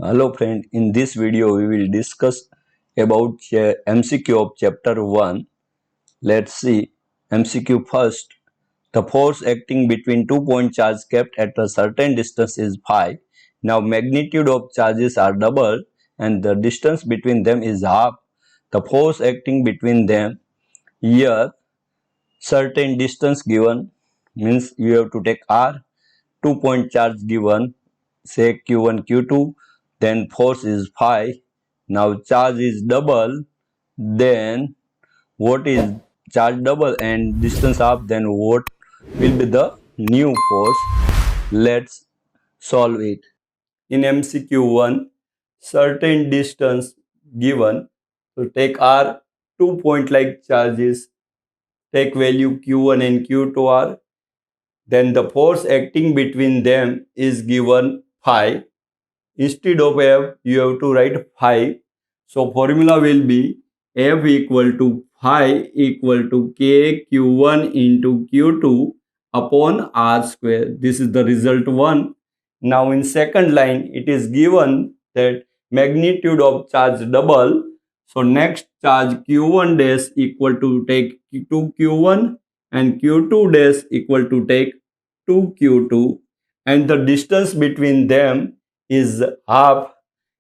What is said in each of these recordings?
Hello friend, in this video we will discuss about MCQ of chapter 1. Let's see MCQ first. The force acting between 2 point charge kept at a certain distance is phi. Now magnitude of charges are double and the distance between them is half. The force acting between them, here certain distance given means you have to take R, 2 point charge given, say Q1, Q2, then force is phi. Now charge is double, then what is charge double and distance half, then what will be the new force? Let's solve it. In MCQ1, certain distance given, so take R, 2 point like charges, take value Q1 and Q2 are, then the force acting between them is given phi. Instead of F, you have to write phi. So formula will be F equal to phi equal to K Q1 into Q2 upon R square. This is the result 1. Now in second line, it is given that magnitude of charge double. So next charge Q1 dash equal to take 2Q1 and Q2 dash equal to take 2Q2, and the distance between them is half,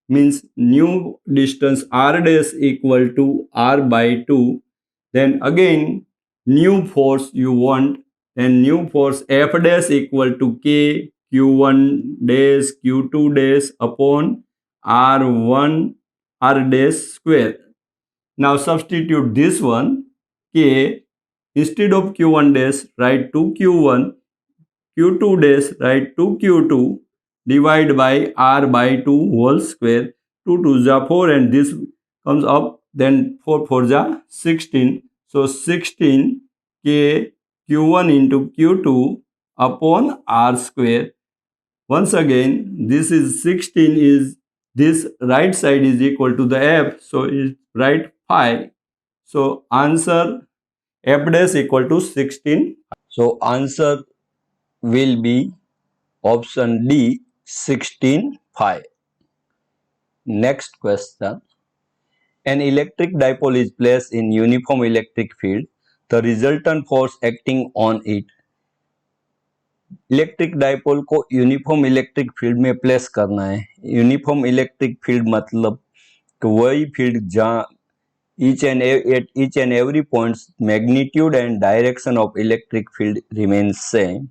means new distance R dash equal to R by 2. Then again new force you want, then new force F dash equal to K Q1 dash Q2 dash upon R1 R dash square. Now substitute this one, K, instead of Q1 dash write 2Q1, Q2 dash write 2Q2, divide by R by 2 whole square. 2 2 ja 4 and this comes up, then 4 4 ja 16. So 16 K Q1 into Q2 upon R square. Once again, this is 16 is, this right side is equal to the F, so it write phi. So answer F dash equal to 16. So answer will be option D, 16 phi. Next question. An electric dipole is placed in uniform electric field. The resultant force acting on it. Electric dipole को uniform electric field में place करना है. Uniform electric field मतलब कि वही field जहाँ at each and every points magnitude and direction of electric field remains same.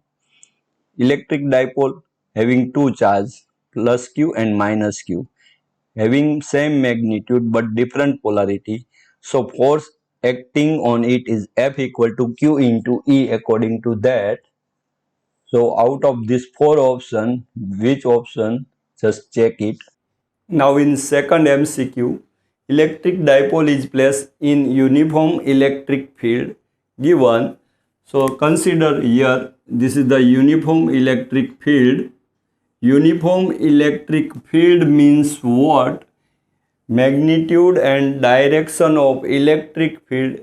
Electric dipole having two charges, plus Q and minus Q, having same magnitude but different polarity. So force acting on it is F equal to Q into E according to that. So out of this four option, which option? Just check it. Now in second MCQ, electric dipole is placed in uniform electric field given. So consider here, this is the uniform electric field. Uniform electric field means what? Magnitude and direction of electric field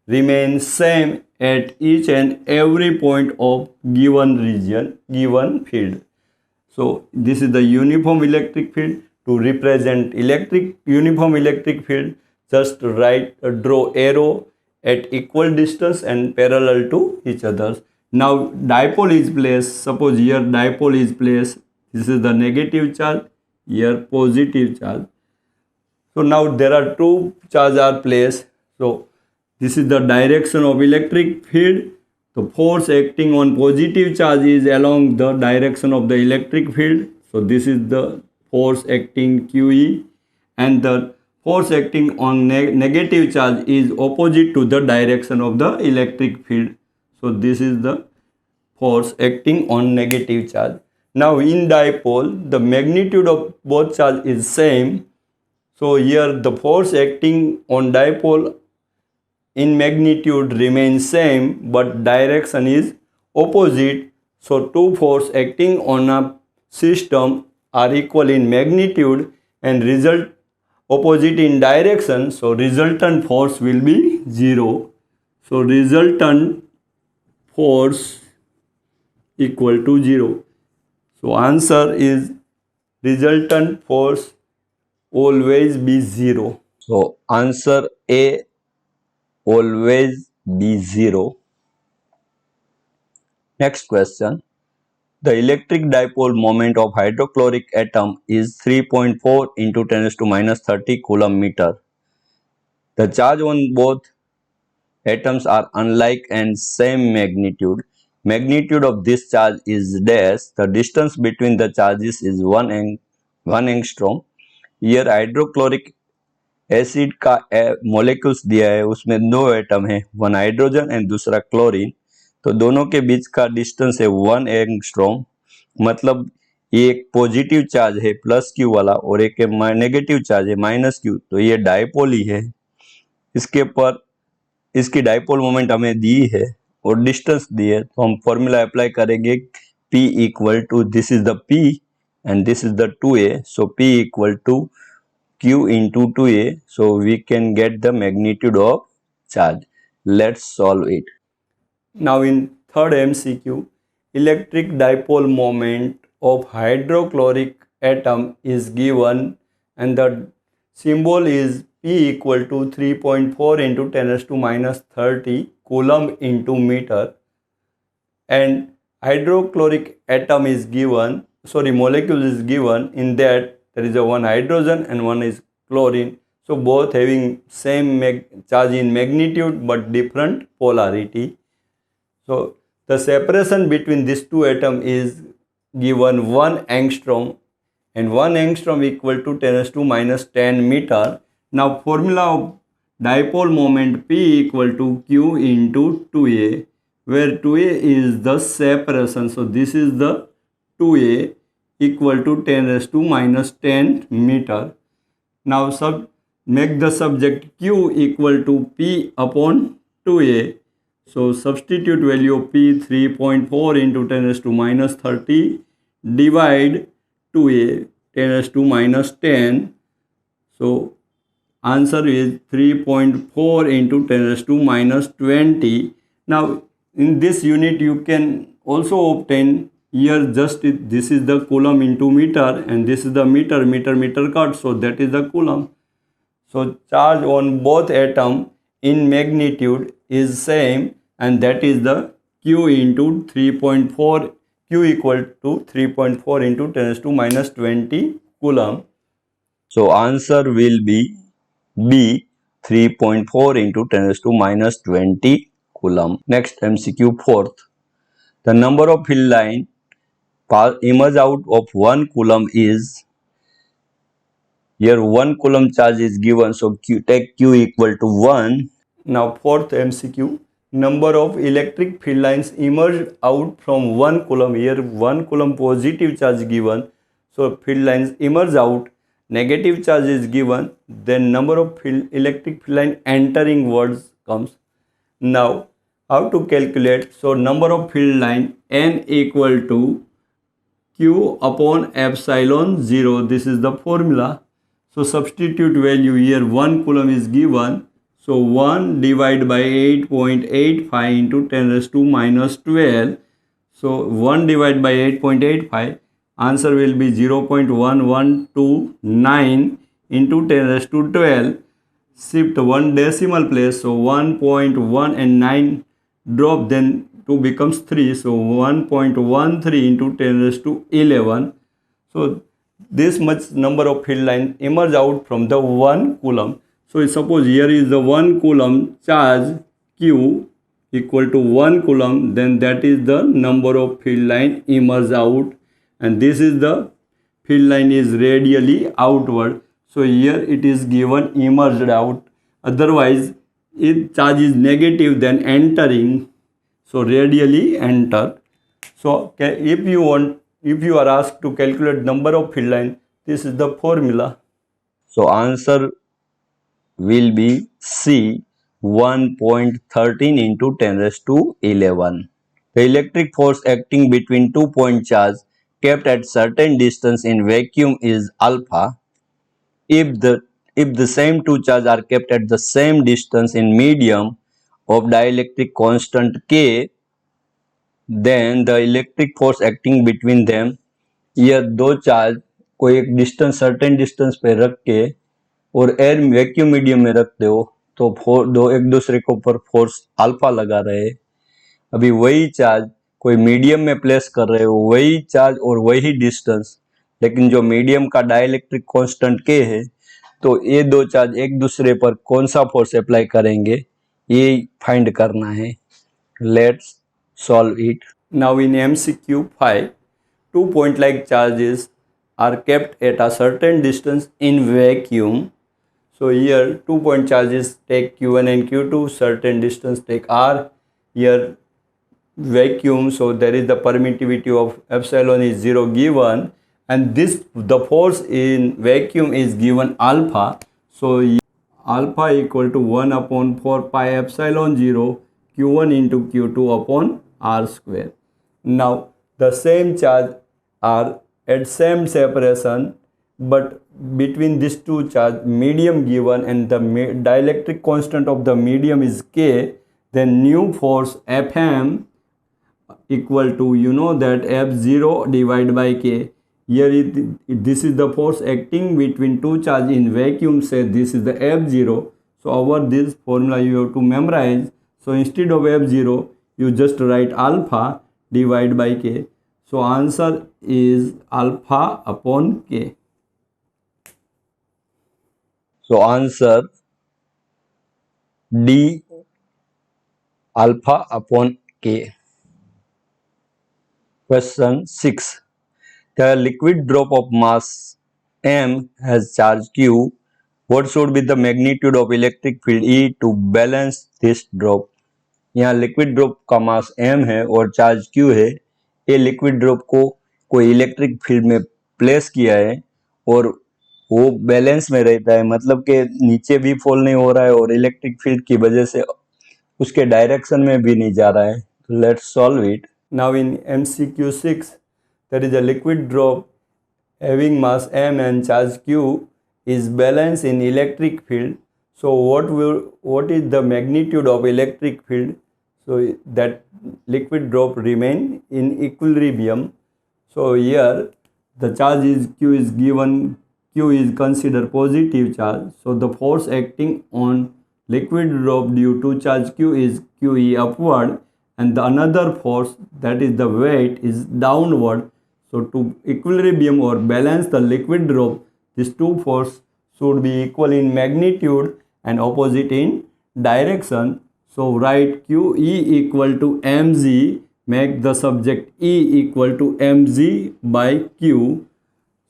remain same at each and every point of given region, given field. So this is the uniform electric field. To represent uniform electric field, just draw arrow at equal distance and parallel to each other. Now dipole is placed. Suppose here dipole is placed. This is the negative charge, here positive charge. So now there are two charges are placed. So this is the direction of electric field. The force acting on positive charge is along the direction of the electric field. So this is the force acting QE, and the force acting on negative charge is opposite to the direction of the electric field. So this is the force acting on negative charge. Now in dipole, the magnitude of both charge is same. So here the force acting on dipole in magnitude remains same, but direction is opposite. So two force acting on a system are equal in magnitude and result opposite in direction. So resultant force will be 0. So resultant force equal to 0. So answer is resultant force always be 0. So answer A, always be 0. Next question. The electric dipole moment of hydrochloric atom is 3.4 into 10 raised to minus 30 coulomb meter. The charge on both atoms are unlike and same magnitude. Magnitude of this charge is dash. The distance between the charges is 1 angstrom. Here hydrochloric acid का molecules दिया है, उसमें दो atom है, one hydrogen and दूसरा chlorine. तो दोनों के बीच का डिस्टेंस है 1 एंगस्ट्रॉम। मतलब ये एक पॉजिटिव चार्ज है प्लस क्यू वाला और एक नेगेटिव चार्ज है माइनस क्यू, तो ये डायपोल ही है। इसके पर इसकी डायपोल मोमेंट हमें दी है और डिस्टेंस दी है, तो हम फॉर्मूला अप्लाई करेंगे P equal to, this is the P and this is the 2A, so P equal to Q into 2A, so we can get the magnitude of charge. Let's solve it. Now in third MCQ, electric dipole moment of hydrochloric atom is given and the symbol is P equal to 3.4 into 10 raised to minus 30 coulomb into meter, and hydrochloric atom is given, molecule is given, in that there is a one hydrogen and one is chlorine, so both having same charge in magnitude but different polarity. So the separation between these two atoms is given 1 angstrom, and 1 angstrom equal to 10 raised to minus 10 meter. Now formula of dipole moment P equal to Q into 2A, where 2A is the separation, so this is the 2A equal to 10 raised to minus 10 meter. Now make the subject Q equal to P upon 2A. So substitute value of P 3.4 into 10 raised to minus 30 divide 2A 10 raised to minus 10. So answer is 3.4 into 10 raised to minus 20. Now in this unit you can also obtain, here just this is the coulomb into meter and this is the meter cut, so that is the coulomb. So charge on both atom in magnitude is same, and that is the Q into 3.4, Q equal to 3.4 into 10 raised to minus 20 coulomb. So answer will be B, 3.4 into 10 raised to minus 20 coulomb. Next MCQ fourth. The number of field line emerge out of 1 coulomb is, here 1 coulomb charge is given, so take Q equal to 1. Now fourth MCQ, number of electric field lines emerge out from 1 coulomb. Here 1 coulomb positive charge given, so field lines emerge out. Negative charge is given, then number of electric field line entering words comes. Now how to calculate? So number of field line N equal to Q upon epsilon 0, this is the formula. So substitute value, here 1 coulomb is given, so 1 divided by 8.85 into 10 raised to minus 12. So 1 divided by 8.85, answer will be 0.1129 into 10 raised to 12. Shift one decimal place, so 1.1 and 9 drop, then 2 becomes 3, so 1.13 into 10 raised to 11. So this much number of field lines emerge out from the 1 coulomb. So suppose here is the 1 coulomb charge Q equal to 1 coulomb, then that is the number of field line emerge out, and this is the field line is radially outward. So here it is given emerged out, otherwise if charge is negative then entering, so radially enter. So if you are asked to calculate number of field line, this is the formula. So answer will be C, 1.13 into 10 raised to 11. The electric force acting between 2 point charge kept at certain distance in vacuum is alpha. If the same two charges are kept at the same distance in medium of dielectric constant K, then the electric force acting between them, here दो charge कोई एक distance certain distance पे रख के और air vacuum medium में रख दो तो दो एक दूसरे के ऊपर फोर्स अल्फा लगा रहे। अभी वही चार्ज कोई मीडियम में प्लेस कर रहे हो, वही चार्ज और वही डिस्टेंस, लेकिन जो मीडियम का डाइलेक्ट्रिक कांस्टेंट के है, तो ये दो चार्ज एक दूसरे पर कौन सा फोर्स अप्लाई करेंगे ये फाइंड करना है। Let's solve it. Now in MCQ 5, 2 point-like charges are kept at a certain distance in vacuum. So here 2 point charges take Q1 and Q2, certain distance take R. Here vacuum, so there is the permittivity of epsilon is 0 given, and the force in vacuum is given alpha. So alpha equal to 1 upon 4 pi epsilon 0 Q1 into Q2 upon R square. Now the same charge are at same separation, but between these two charge medium given and the dielectric constant of the medium is K, then new force Fm equal to, you know that F0 divided by K. Here this is the force acting between two charge in vacuum, say this is the F0. So over this formula you have to memorize. So instead of F0 you just write alpha divided by K. So answer is alpha upon K. So answer D, alpha upon K. Question 6. The liquid drop of mass M has charge Q. What should be the magnitude of electric field E to balance this drop? यहाँ liquid drop का मास m है और charge q है। ये liquid drop को कोई electric field में place किया है और वो बैलेंस में रहता है, मतलब कि नीचे भी फॉल नहीं हो रहा है और इलेक्ट्रिक फील्ड की वजह से उसके डायरेक्शन में भी नहीं जा रहा है। Let's solve it. Now in MCQ 6, there is a liquid drop having mass m and charge q is balanced in electric field. So what is the magnitude of electric field? So that liquid drop remain in equilibrium. So here the charge is q is given, q is considered positive charge. So the force acting on liquid drop due to charge q is QE upward, and the another force, that is the weight, is downward. So to equilibrium or balance the liquid drop, these two forces should be equal in magnitude and opposite in direction. So write QE equal to mg, make the subject E equal to mg by q.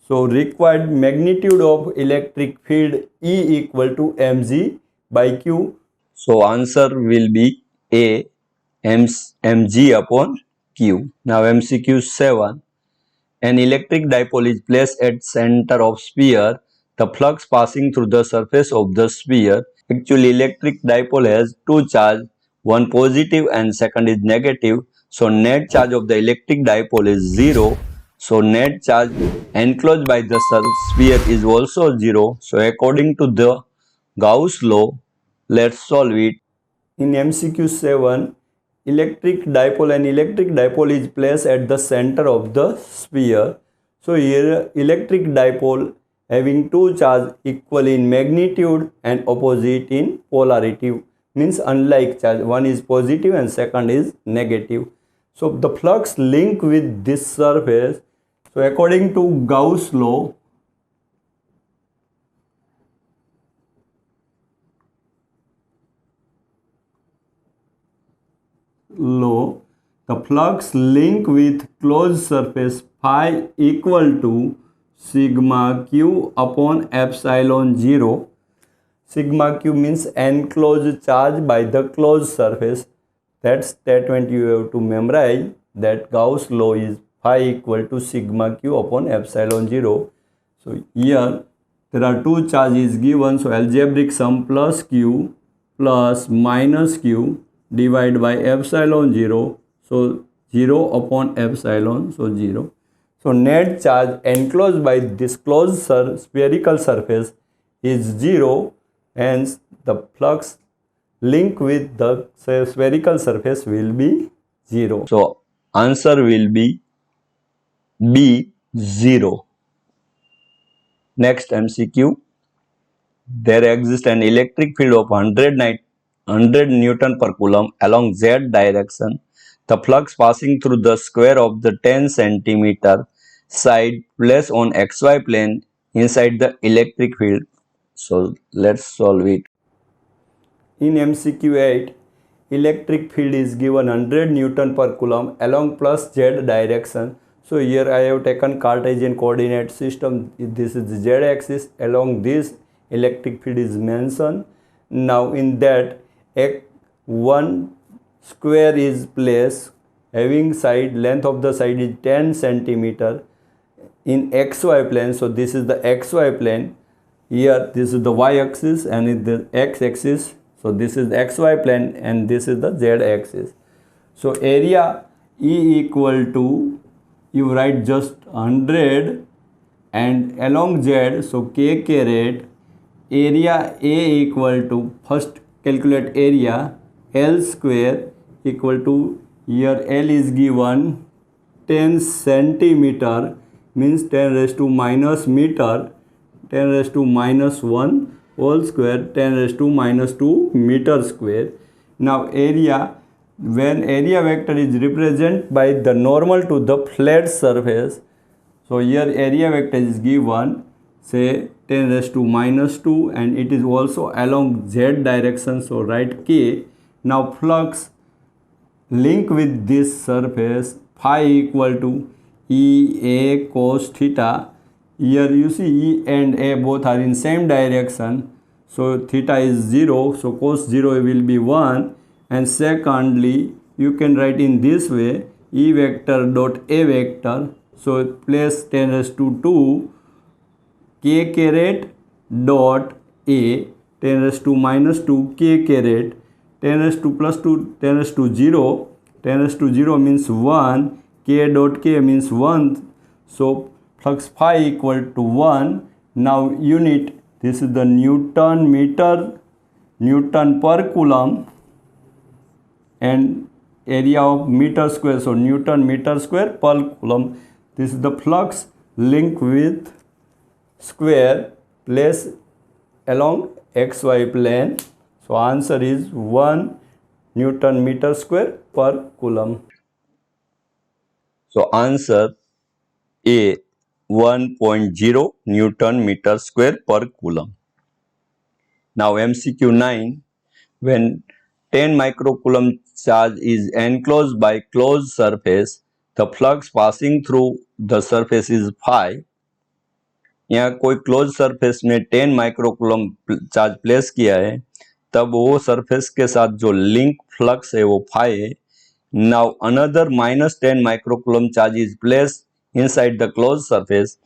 So required magnitude of electric field E equal to mg by q. So answer will be A, mg upon q. Now MCQ 7. An electric dipole is placed at center of sphere. The flux passing through the surface of the sphere. Actually, electric dipole has two charges, one positive and second is negative. So net charge of the electric dipole is 0. So net charge enclosed by the sphere is also 0. So according to the Gauss law, let's solve it. In MCQ 7, electric dipole is placed at the center of the sphere. So here electric dipole having two charge equal in magnitude and opposite in polarity, means unlike charge, one is positive and second is negative. So the flux link with this surface. So according to Gauss law, the flux link with closed surface phi equal to sigma q upon epsilon 0. Sigma q means enclosed charge by the closed surface. That statement you have to memorize, that Gauss law is phi equal to sigma q upon epsilon 0. So here there are two charges given, so algebraic sum plus q plus minus q divided by epsilon 0. So 0 upon epsilon, so 0. So net charge enclosed by this closed spherical surface is 0, hence the flux link with the spherical surface will be 0. So answer will be B, 0. Next MCQ. There exists an electric field of 100 Newton per coulomb along Z direction. The flux passing through the square of the 10 centimeter side placed on XY plane inside the electric field. So let's solve it. In MCQ 8, electric field is given 100 Newton per coulomb along plus Z direction. So here I have taken Cartesian coordinate system. This is the Z axis. Along this electric field is mentioned. Now in that one square is placed having side length of the side is 10 centimeter in XY plane. So this is the XY plane. Here this is the Y axis and it is the X axis. So this is the XY plane and this is the Z axis. So area E equal to, you write just 100 and along Z, so K caret, area A equal to, first calculate area, L square equal to, here L is given 10 centimeter means 10 raised to minus meter, 10 raised to minus 1 whole square, 10 raised to minus 2 meter square. Now area, when area vector is represented by the normal to the flat surface, so here area vector is given, say 10 raised to minus 2 and it is also along Z direction, so write K. Now flux link with this surface phi equal to E A cos theta. Here you see E and A both are in same direction, so theta is 0, so cos 0 will be 1. And secondly, you can write in this way, E vector dot A vector, so place 10 raised to 2 K caret dot A, 10 raised to minus 2 K caret, 10 raised to plus 2, 10 raised to 0, 10 raised to 0 means 1, K dot K means 1, so flux phi equal to 1. Now unit, this is the Newton meter, Newton per coulomb, and area of meter square, so Newton meter square per coulomb. This is the flux link with square place along XY plane. So answer is 1 Newton meter square per coulomb. So answer A, 1.0 Newton meter square per coulomb. Now MCQ 9. When 10 microcoulomb charge is enclosed by closed surface, the flux passing through the surface is phi. यहाँ कोई close surface में 10 microcoulomb charge place किया है, तब वो surface के साथ जो लिंक फ्लक्स है वो फाई है. Now another -10 microcoulomb charge is place inside the close surface.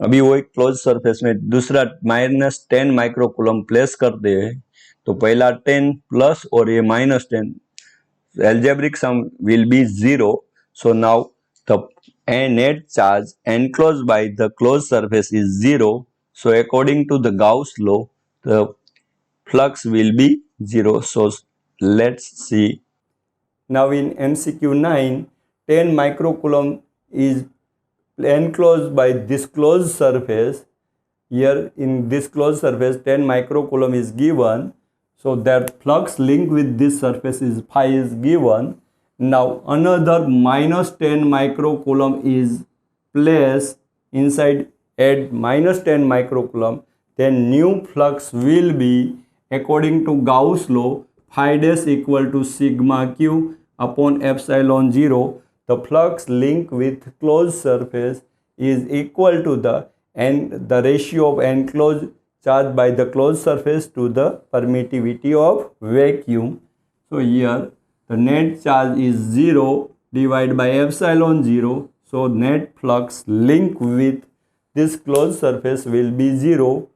अभी वो एक क्लोज सरफेस में दूसरा -10 माइक्रोकूलम प्लेस कर दे, तो पहला 10 प्लस और ये -10, algebraic sum will be 0. So now the net charge enclosed by the closed surface is 0. So according to the Gauss law, the flux will be 0. So let's see. Now in MCQ 9, 10 microcoulomb is enclosed by this closed surface. Here in this closed surface 10 microcoulomb is given, so that flux link with this surface is phi is given. Now another -10 microcoulomb is placed inside at -10 microcoulomb, then new flux will be, according to Gauss law, phi dash equal to sigma q upon epsilon 0. The flux link with closed surface is equal to the ratio of enclosed charge by the closed surface to the permittivity of vacuum. So here the net charge is 0 divided by epsilon 0. So net flux link with this closed surface will be 0.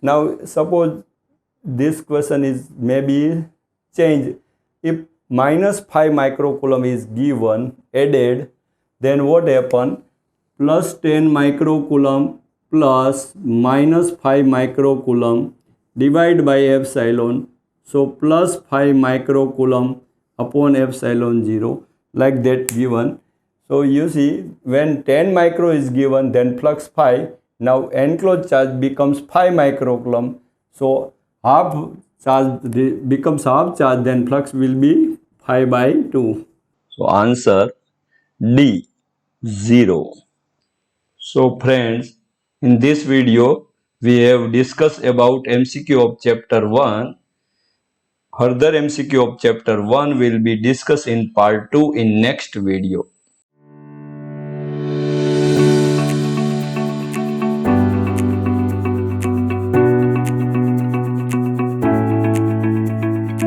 Now suppose this question is maybe changed. If -5 microcoulomb is given added, then what happen? +10 microcoulomb plus -5 microcoulomb divided by epsilon. So +5 microcoulomb upon epsilon 0, like that given. So you see, when 10 micro is given, then flux phi Now enclosed charge becomes 5 microcoulomb. So half charge becomes half charge, then flux will be 5 by 2. So answer D, 0. So friends, in this video we have discussed about MCQ of chapter 1. Further MCQ of chapter 1 will be discussed in part 2 in next video.